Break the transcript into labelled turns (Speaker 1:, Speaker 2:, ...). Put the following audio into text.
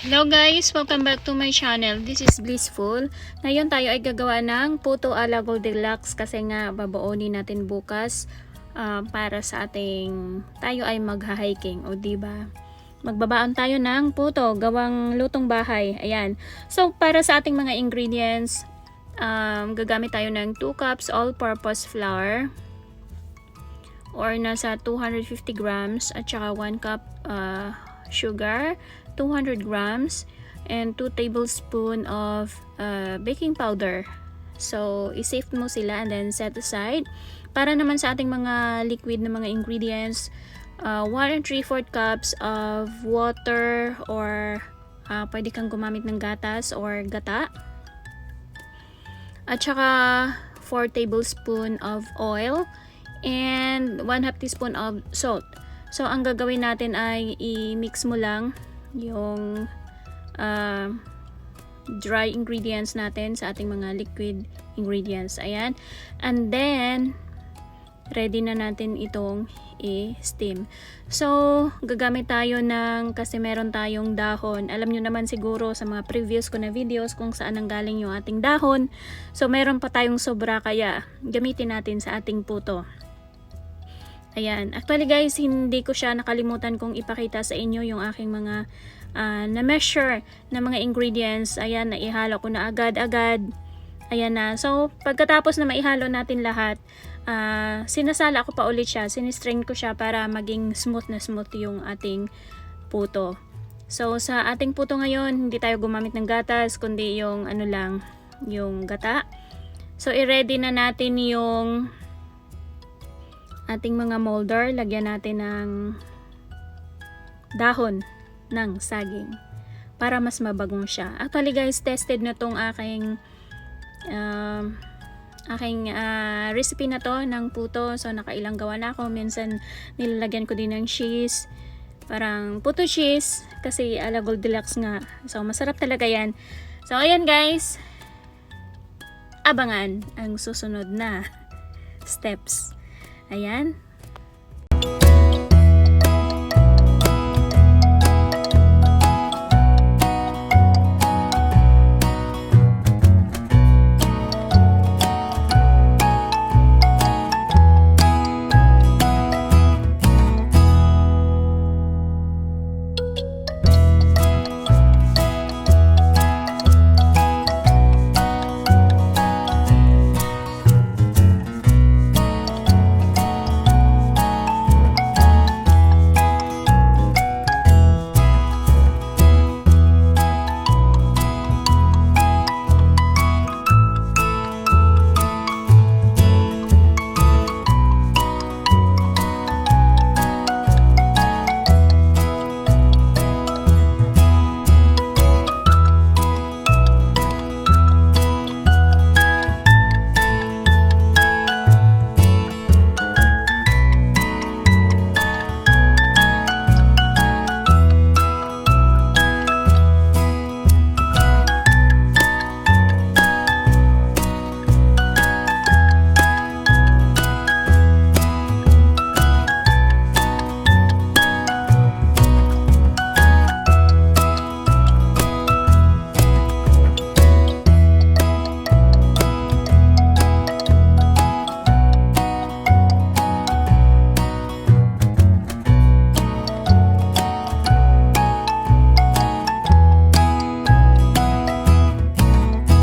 Speaker 1: Hello guys! Welcome back to my channel. This is Blissful. Ngayon tayo ay gagawa ng puto ala Goldilocks kasi nga baboonin natin bukas para sa ating tayo ay magha-hiking o diba? Magbabaon tayo ng puto gawang lutong bahay. Ayan. So para sa ating mga ingredients, gagamit tayo ng 2 cups all-purpose flour or nasa 250 grams at saka 1 cup sugar, 200 grams, and 2 tablespoons of baking powder. So, i-save mo sila and then set aside. Para naman sa ating mga liquid na mga ingredients, 1 3/4 cups of water or pwede kang gumamit ng gatas or gata. At saka 4 tablespoons of oil and 1/2 teaspoon of salt. So, ang gagawin natin ay i-mix mo lang yung dry ingredients natin sa ating mga liquid ingredients. Ayan. And then, ready na natin itong i-steam. So, gagamit tayo kasi meron tayong dahon. Alam nyo naman siguro sa mga previous ko na videos kung saan nanggaling yung ating dahon. So, meron pa tayong sobra kaya gamitin natin sa ating puto. Ayan. Actually guys, hindi ko siya nakalimutan kong ipakita sa inyo yung aking mga na-measure na mga ingredients. Ayan, naihalo ko na agad-agad. Ayan na. So, pagkatapos na maihalo natin lahat, sinasala ko pa ulit siya. Sinistrain ko siya para maging smooth na smooth yung ating puto. So, sa ating puto ngayon, hindi tayo gumamit ng gatas, kundi yung ano lang, yung gata. So, i-ready na natin yung ating mga molder. Lagyan natin ng dahon ng saging para mas mabagong siya. Actually guys, tested na tong aking recipe na to ng puto. So nakailang gawa na ako. Minsan nilalagyan ko din ng cheese, parang puto cheese kasi ala Goldilocks nga. So masarap talaga yan. So ayan guys, abangan ang susunod na steps. Ayan.